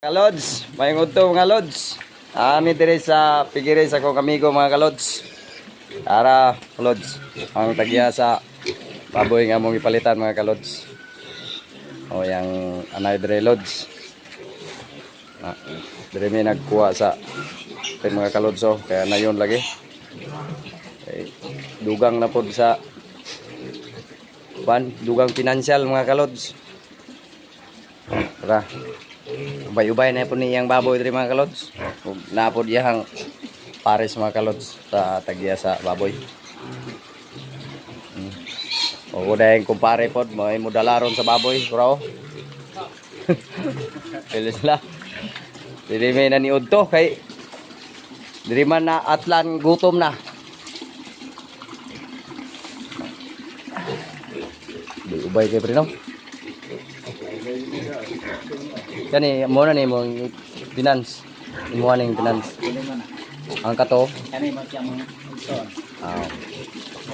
Kalods, may nguto mga lods. Ami dire sa pigire sa kong amigo mga kalods. Ara, lods, ang tagya sa baboy nga mong ipalitan mga kalods. O yang anay dire lods. Dire may nagkuha sa mga kalods kaya na yun lagi. Dugang na pod sa dugang financial mga kalods. Tara. Ubay-ubay na po niyang baboy diri mga kalods. Ug napod iyang pares mga kalods sa tagya sa baboy. O dahil kumpare pod may mudalaron sa baboy, bro. Pili sila. Dili may naniud to kay diri man na atlan gutom na. Ubay kay prino. Kani mo na ni mo finance. Imo ning finance. Ang kato. Kani mo siya mo son. Ah.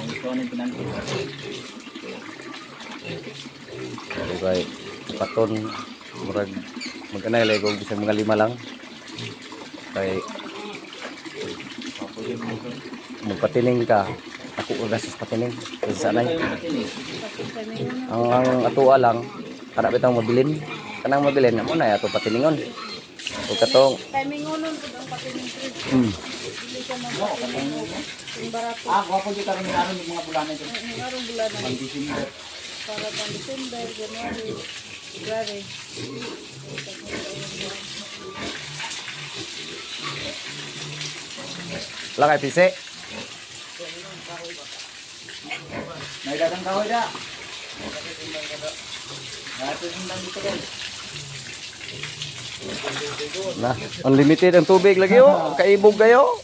Ang son ni finance. Okay. Paton murag mag-anay lego bisag mga 5 lang. Kay magpatining ka. Ako oras sa patining. Kasi sanay. Ang atuwa lang kada bitang mabilin. Kanang mabilin na mo na ato patiningon. O katong timingonon pud ang patining trip. Dili ka magpatining yung barato. Gwapo di karon ni aron mga bulan ito. Arong bulan na Ang December. para pang December, January, February. lakay pise. May dagang kahoy da. Dato sundan dito din. Na, unlimited ang tubig lagi kaibog kayo.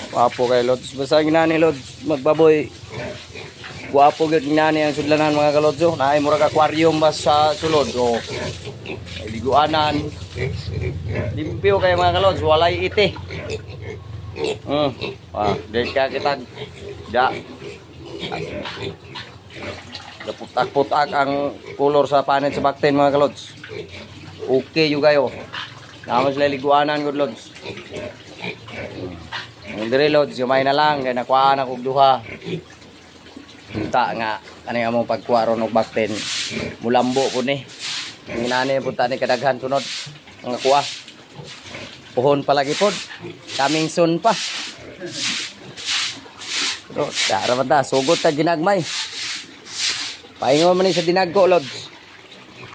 Wapo kay lods. Basta ginani lods magbaboy. Wapo gyud ginani ang sudlanan mga kalods. Naay murag aquarium ba sa sulod. Liguanan. Limpyo kay mga kalods, walay ite. Dahil ka kita da. Putak-putak ang color sa panet sa bakten mga kalods. Okay yung kayo. Naman sila liguanan good lods. Ang dire lods, gamay na lang kaya nakuha na kog duha. Punta nga ani among pagkuha ron og bakten. Mulambo po ni. Ang inani punta ni kadaghan sunod. Ang kuha. Puhon palagi pod. Coming soon pa. Pero, tara man ta, sugot ta ginagmay. Paingon man ni sa dinagko, lods.